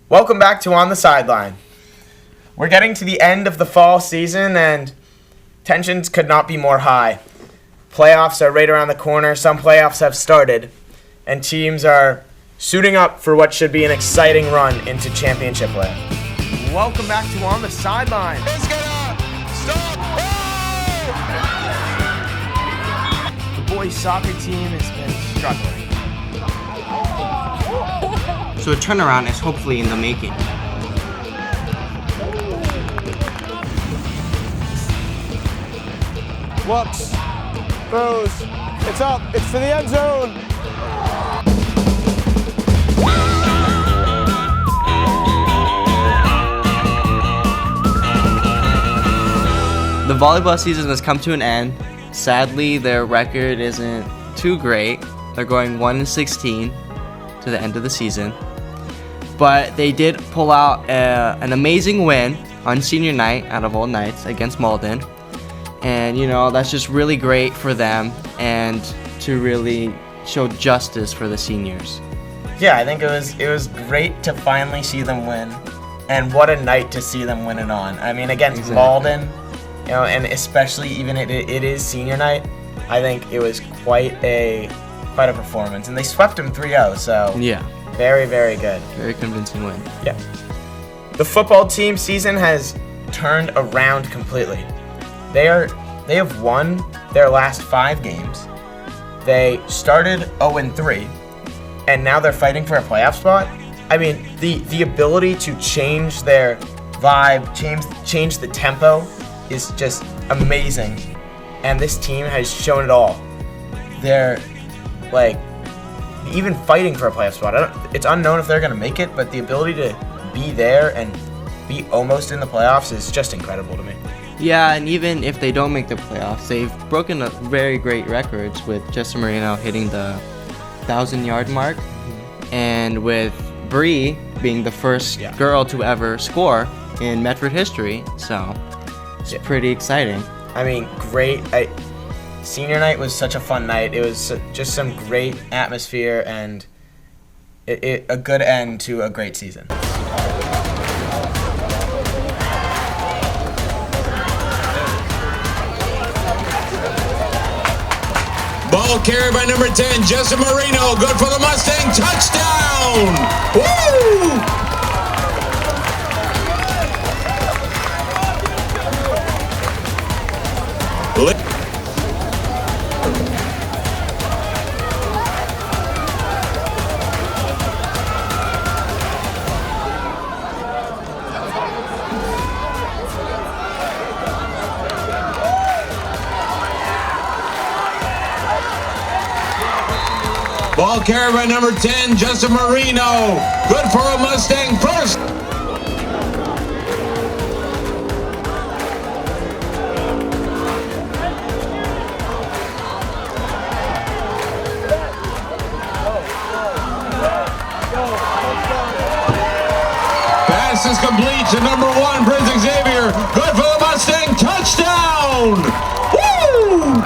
Welcome back to On the Sideline. We're getting to the end of the fall season and tensions could not be more high. Playoffs are right around the corner, some playoffs have started, and teams are suiting up for what should be an exciting run into championship land. Welcome back to On the Sideline. It's gonna stop. Oh! The boys soccer team has been struggling. So a turnaround is hopefully in the making. Looks, throws, it's up, it's to the end zone. The volleyball season has come to an end. Sadly, their record isn't too great. They're going 1-16 to the end of the season. But they did pull out an amazing win on senior night out of all nights against Malden. And, that's just really great for them and to really show justice for the seniors. Yeah, I think it was great to finally see them win. And what a night to see them winning on. I mean, against Malden, and especially even it is senior night, I think it was quite a performance. And they swept them 3-0, so yeah. Very, very good. Very convincing win. Yeah. The football team season has turned around completely. They have won their last 5 games. They started 0-3, and now they're fighting for a playoff spot. I mean, the ability to change their vibe, change the tempo is just amazing. And this team has shown it all. They're even fighting for a playoff spot. It's unknown if they're going to make it, but the ability to be there and be almost in the playoffs is just incredible to me. Yeah, and even if they don't make the playoffs, they've broken very great records with Jessa Marino hitting the 1,000-yard mark, and with Bree being the first girl to ever score in Medford history. So it's pretty exciting. I mean, great. Senior night was such a fun night. It was just some great atmosphere and a good end to a great season. Ball carried by number 10, Jessa Marino. Good for the Mustang. Touchdown! Woo! Ball carried by number 10, Jessa Marino. Good for a Mustang first. Pass is complete to number 1, Prince Xavier. Good for the Mustang. Touchdown! Woo!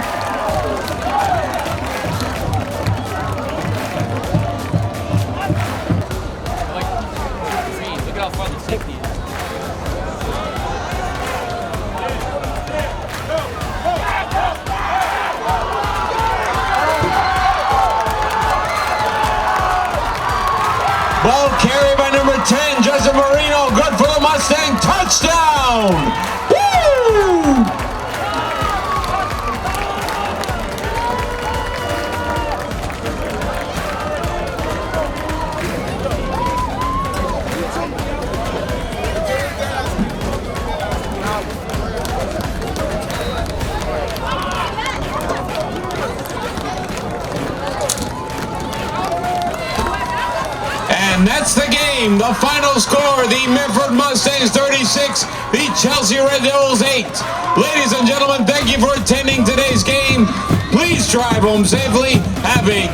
Ball carried by number 10, Jessa Marino. Good for the Mustang. Touchdown! Woo! And that's the game. The final score, the Medford Mustangs 36, the Chelsea Red Devils 8. Ladies and gentlemen, thank you for attending today's game. Please drive home safely. Happy.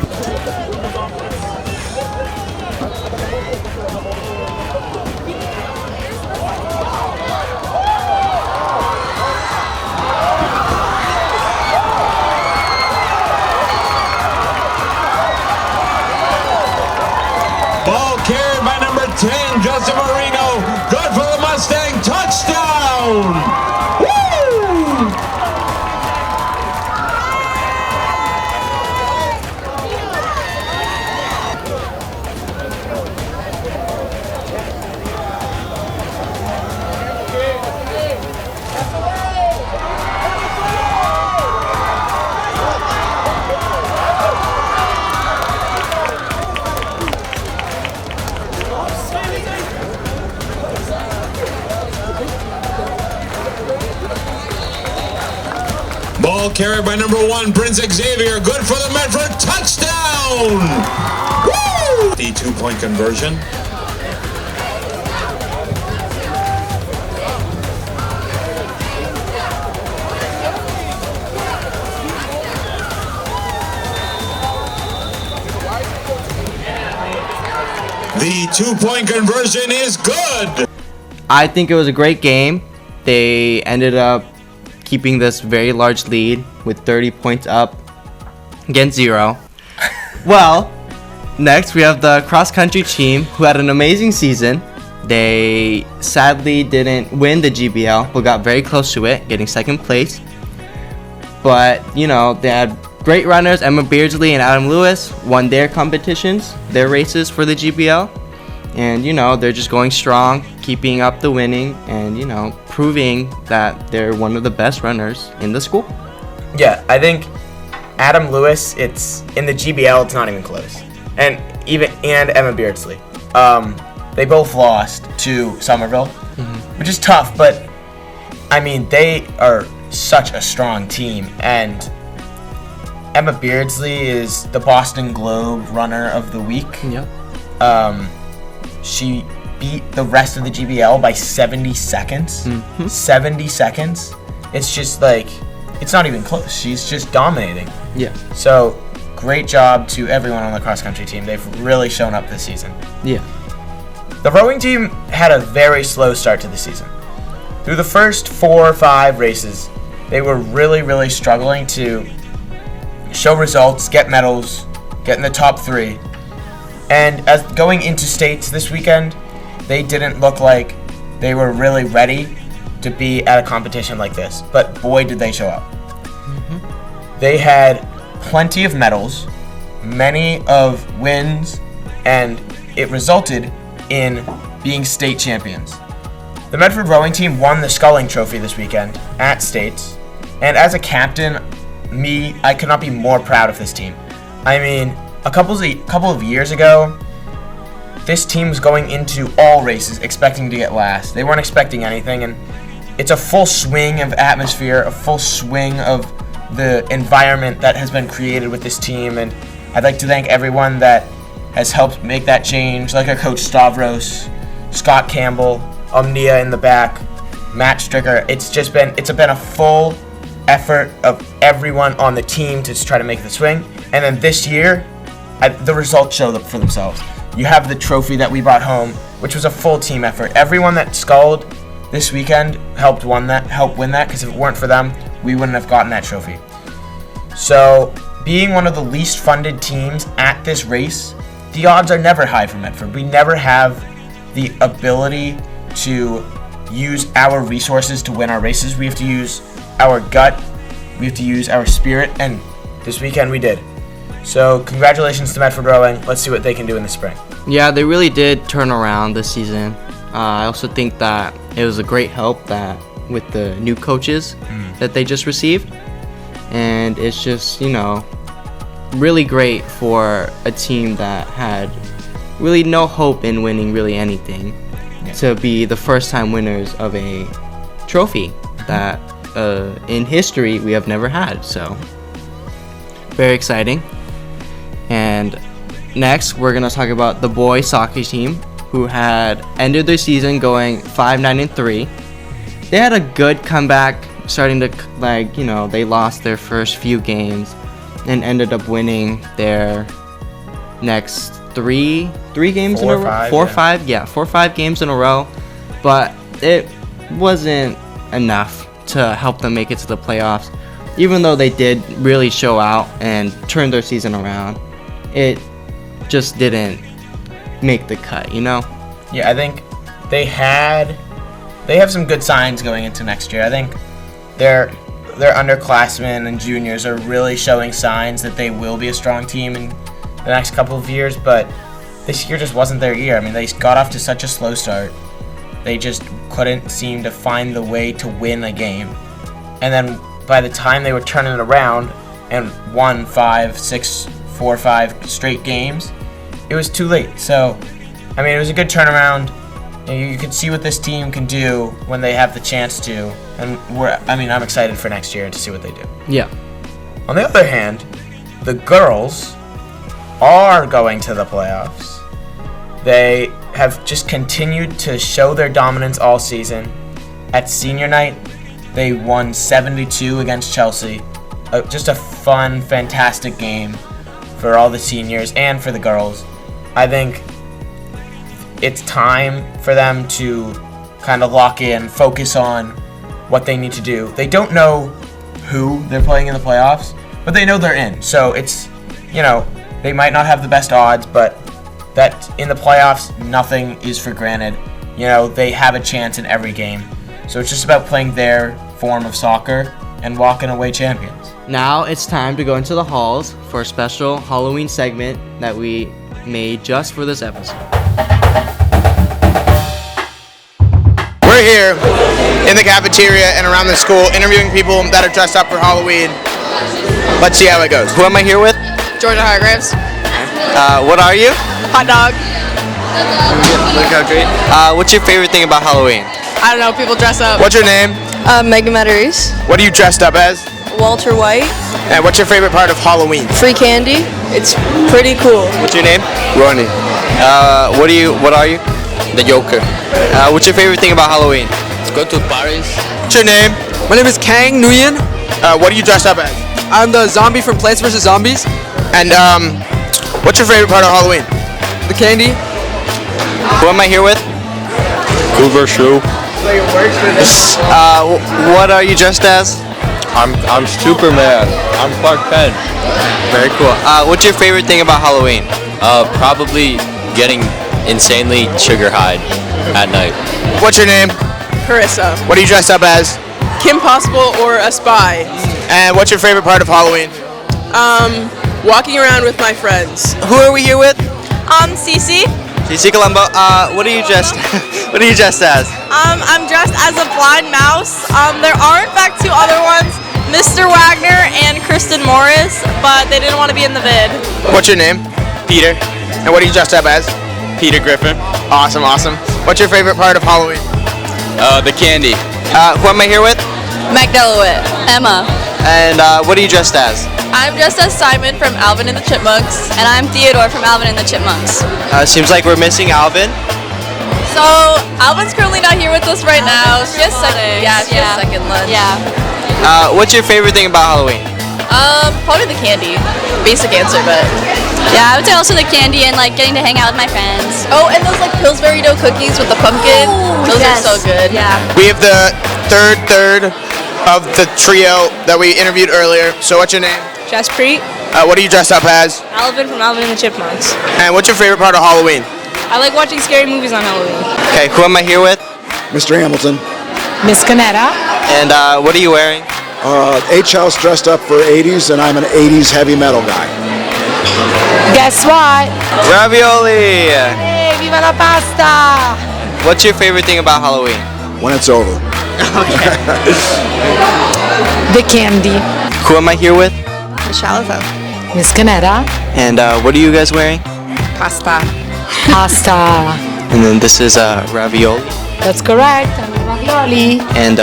Ball carried by number 10, Justin Ball carried by number 1, Prince Xavier. Good for the Medford. Touchdown! Woo! The 2-point conversion. The 2-point conversion is good. I think it was a great game. They ended up keeping this very large lead with 30 points up against 0. Well, next we have the cross-country team who had an amazing season. They sadly didn't win the GBL, but got very close to it, getting second place. But, you know, they had great runners. Emma Beardsley and Adam Lewis won their competitions, their races for the GBL. And, you know, they're just going strong, keeping up the winning, and, you know, proving that they're one of the best runners in the school. Yeah, I think Adam Lewis, it's in the GBL, it's not even close. And Emma Beardsley. They both lost to Somerville, which is tough, but I mean, they are such a strong team. And Emma Beardsley is the Boston Globe Runner of the Week. Yep. She beat the rest of the GBL by 70 seconds. 70 seconds. It's just like, it's not even close. She's just dominating. Yeah. So, great job to everyone on the cross-country team. They've really shown up this season. Yeah. The rowing team had a very slow start to the season. Through the first 4 or 5 races, they were really struggling to show results, get medals, get in the top 3. And as going into states this weekend, they didn't look like they were really ready to be at a competition like this. But boy, did they show up. They had plenty of medals, many of wins, and it resulted in being state champions. The Medford rowing team won the Sculling Trophy this weekend at states. And as a captain, I could not be more proud of this team. I mean, a couple of years ago, this team was going into all races expecting to get last. They weren't expecting anything, and it's a full swing of atmosphere, a full swing of the environment that has been created with this team, and I'd like to thank everyone that has helped make that change, like our coach Stavros, Scott Campbell, Omnia in the back, Matt Stricker. It's been a full effort of everyone on the team to try to make the swing, and then this year, the results show up for themselves. You have the trophy that we brought home, which was a full team effort. Everyone that sculled this weekend helped win that, because if it weren't for them, we wouldn't have gotten that trophy. So, being one of the least funded teams at this race, the odds are never high for Medford. We never have the ability to use our resources to win our races. We have to use our gut, we have to use our spirit, and this weekend we did. So, congratulations to Medford Rowing. Let's see what they can do in the spring. Yeah, they really did turn around this season. I also think that it was a great help that with the new coaches that they just received. And it's just, you know, really great for a team that had really no hope in winning really anything to be the first time winners of a trophy that in history we have never had. So, very exciting. And next, we're going to talk about the boys soccer team, who had ended their season going 5-9-3. They had a good comeback, starting to, they lost their first few games and ended up winning their next three games in a row. 4 or 5 games in a row. But it wasn't enough to help them make it to the playoffs. Even though they did really show out and turn their season around, it just didn't make the cut, you know? Yeah, I think they have some good signs going into next year. I think their underclassmen and juniors are really showing signs that they will be a strong team in the next couple of years, but this year just wasn't their year. I mean, they got off to such a slow start. They just couldn't seem to find the way to win a game. And then by the time they were turning it around and won 4 or 5 straight games, it was too late. So, I mean, it was a good turnaround. You could see what this team can do when they have the chance to. and I'm excited for next year to see what they do. Yeah. On the other hand, the girls are going to the playoffs. They have just continued to show their dominance all season. At senior night, they won 72 against Chelsea. Just a fun, fantastic game for all the seniors and for the girls. I think it's time for them to kind of lock in, focus on what they need to do. They don't know who they're playing in the playoffs, but they know they're in. So it's, they might not have the best odds, but that in the playoffs, nothing is for granted. They have a chance in every game. So it's just about playing their form of soccer and walking away champions. Now it's time to go into the halls for a special Halloween segment that we made just for this episode. We're here in the cafeteria and around the school interviewing people that are dressed up for Halloween. Let's see how it goes. Who am I here with? Georgia Hargraves. What are you? Hot dog. Look how great. What's your favorite thing about Halloween? I don't know, people dress up. What's your name? Megan Matarese. What are you dressed up as? Walter White. And what's your favorite part of Halloween? Free candy. It's pretty cool. What's your name? Ronnie. What are you? The Joker. What's your favorite thing about Halloween? Let's go to Paris. What's your name? My name is Kang Nguyen. What are you dressed up as? I'm the zombie from Plants vs. Zombies. And what's your favorite part of Halloween? The candy. Who am I here with? Cougar Shoe. What are you dressed as? I'm Superman. I'm Clark Kent. Very cool. What's your favorite thing about Halloween? Probably getting insanely sugar high at night. What's your name? Carissa. What are you dressed up as? Kim Possible or a spy. And what's your favorite part of Halloween? Walking around with my friends. Who are we here with? Cece. Cece Colombo. What are you dressed? What are you dressed as? I'm dressed as a blind mouse. There are in fact two other ones, Mr. Wagner and Kristen Morris, but they didn't want to be in the vid. What's your name? Peter. And what are you dressed up as? Peter Griffin. Awesome. What's your favorite part of Halloween? The candy. Who am I here with? Meg Delawit. Emma. And what are you dressed as? I'm dressed as Simon from Alvin and the Chipmunks. And I'm Theodore from Alvin and the Chipmunks. Seems like we're missing Alvin. So, Alvin's currently not here with us right now. She has second lunch. Yeah. What's your favorite thing about Halloween? Probably the candy. Basic answer, but... Yeah, I would say also the candy and getting to hang out with my friends. Oh, and those Pillsbury dough cookies with the pumpkin. Those are so good. Yeah. We have the third of the trio that we interviewed earlier. So what's your name? Jaspreet. What are you dressed up as? Alvin from Alvin and the Chipmunks. And what's your favorite part of Halloween? I like watching scary movies on Halloween. Okay, who am I here with? Mr. Hamilton. Miss Canetta. And what are you wearing? H-House dressed up for 80s, and I'm an 80s heavy metal guy. Guess what? Ravioli! Hey, viva la pasta! What's your favorite thing about Halloween? When it's over. The candy. Who am I here with? Michelle. Miss Canetta. And what are you guys wearing? Pasta. Pasta. And then this is ravioli. That's correct. Ravioli. And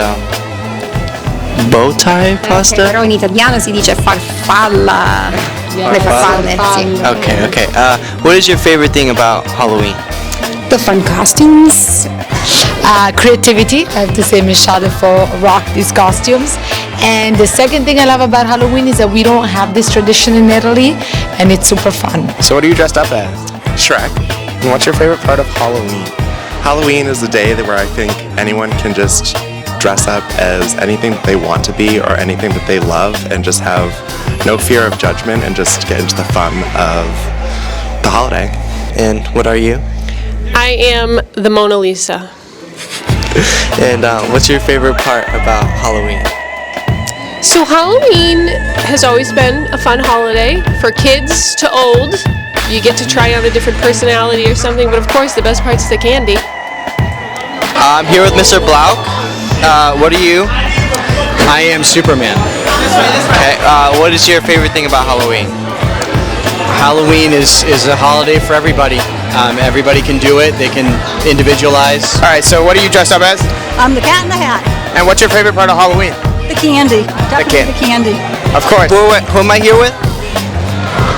bow tie pasta? Però in italiano si dice farfalla. Le farfalle, sì. Okay. What is your favorite thing about Halloween? The fun costumes. Creativity. I have to say Michelle for rock these costumes. And the second thing I love about Halloween is that we don't have this tradition in Italy, and it's super fun. So what are you dressed up as? Shrek. And what's your favorite part of Halloween? Halloween is the day where I think anyone can just dress up as anything that they want to be or anything that they love and just have no fear of judgment and just get into the fun of the holiday. And what are you? I am the Mona Lisa. And what's your favorite part about Halloween? So Halloween has always been a fun holiday for kids to old. You get to try on a different personality or something, but of course the best part's the candy. I'm here with Mr. Blau. What are you? I am Superman. Okay. What is your favorite thing about Halloween? Halloween is a holiday for everybody. Everybody can do it. They can individualize. All right, so what are you dressed up as? I'm the Cat in the Hat. And what's your favorite part of Halloween? The candy. Definitely the candy. Of course. Who am I here with?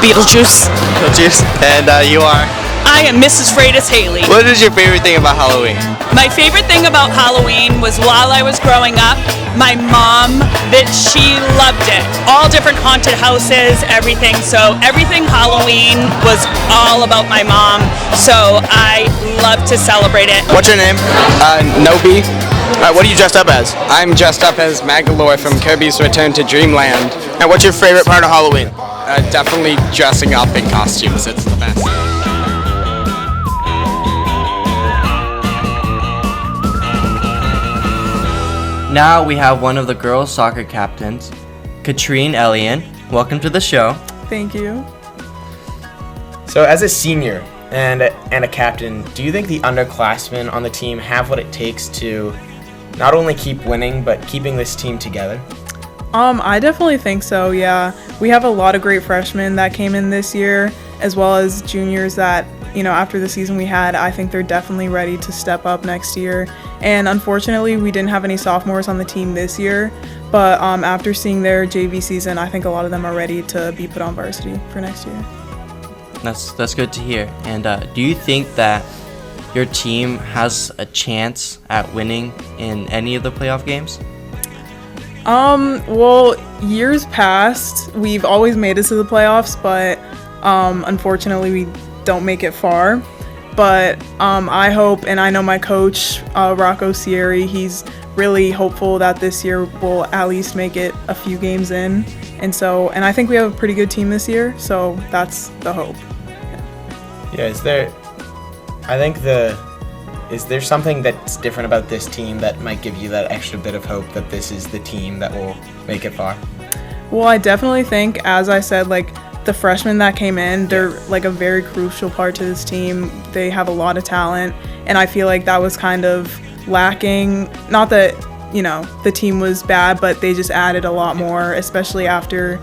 Beetlejuice. Beetlejuice. And you are? I am Mrs. Freitas Haley. What is your favorite thing about Halloween? My favorite thing about Halloween was while I was growing up, my mom, that she loved it. All different haunted houses, everything. So everything Halloween was all about my mom. So I love to celebrate it. What's your name? Nobi. What are you dressed up as? I'm dressed up as Magalore from Kirby's Return to Dreamland. And what's your favorite part of Halloween? Definitely dressing up in costumes. It's the best. Now we have one of the girls' soccer captains, Katrine Elian. Welcome to the show. Thank you. So as a senior and a captain, do you think the underclassmen on the team have what it takes to not only keep winning, but keeping this team together? I definitely think so, yeah. We have a lot of great freshmen that came in this year, as well as juniors that, after the season we had, I think they're definitely ready to step up next year. And unfortunately, we didn't have any sophomores on the team this year, but after seeing their JV season, I think a lot of them are ready to be put on varsity for next year. That's good to hear. And do you think that your team has a chance at winning in any of the playoff games? Well, years past, we've always made it to the playoffs, but unfortunately, we don't make it far. But I hope, and I know my coach, Rocco Sierri, he's really hopeful that this year we'll at least make it a few games in. And I think we have a pretty good team this year, so that's the hope. Yeah, is there something that's different about this team that might give you that extra bit of hope that this is the team that will make it far? Well, I definitely think, as I said, the freshmen that came in, they're a very crucial part to this team. They have a lot of talent, and I feel like that was kind of lacking. Not that, the team was bad, but they just added a lot more, especially after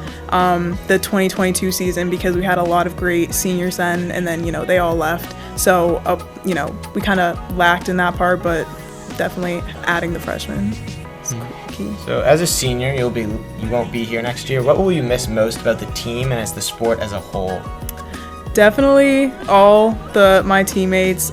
the 2022 season, because we had a lot of great seniors then, and then, they all left. So, we kind of lacked in that part, but definitely adding the freshmen is key. So as a senior, you won't be here next year. What will you miss most about the team and as the sport as a whole? Definitely all my teammates.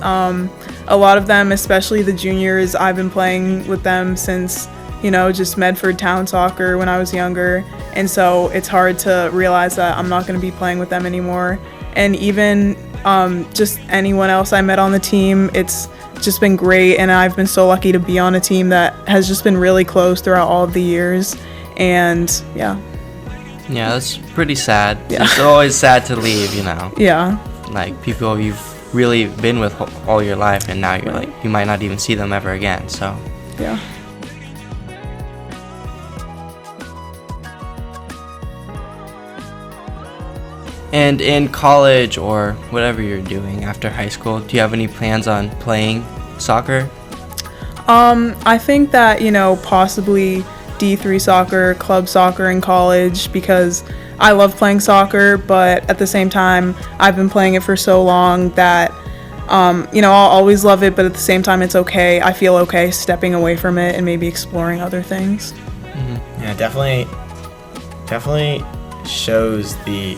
A lot of them, especially the juniors, I've been playing with them since, just Medford Town Soccer when I was younger. And so it's hard to realize that I'm not going to be playing with them anymore. And even just anyone else I met on the team, it's just been great. And I've been so lucky to be on a team that has just been really close throughout all of the years. And yeah. Yeah, that's pretty sad. Yeah. It's always sad to leave, Yeah. People you've really been with all your life, and now you're you might not even see them ever again, so. Yeah. And in college or whatever you're doing after high school, do you have any plans on playing soccer? I think that, possibly D3 soccer, club soccer in college, because I love playing soccer, but at the same time, I've been playing it for so long that, I'll always love it, but at the same time, it's okay. I feel okay stepping away from it and maybe exploring other things. Mm-hmm. Yeah, definitely shows the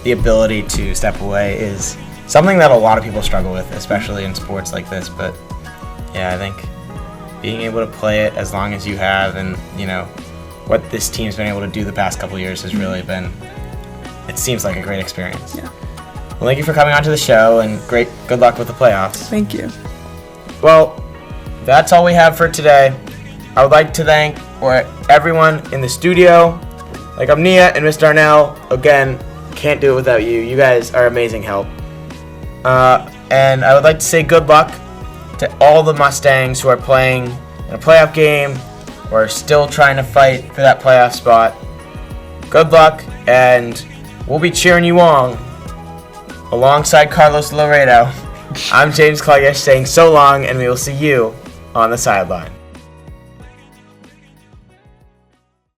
ability to step away is something that a lot of people struggle with, especially in sports like this. But yeah, I think being able to play it as long as you have, and what this team's been able to do the past couple years has really been, it seems like a great experience. Yeah. Well, thank you for coming onto the show, and good luck with the playoffs. Thank you. Well, that's all we have for today. I would like to thank everyone in the studio, like Amnia and Mr. Darnell. Again, can't do it without you. You guys are amazing help. And I would like to say good luck to all the Mustangs who are playing in a playoff game or are still trying to fight for that playoff spot. Good luck, and we'll be cheering you on alongside Carlos Laredo. I'm James Klagesh saying so long, and we will see you on the sideline.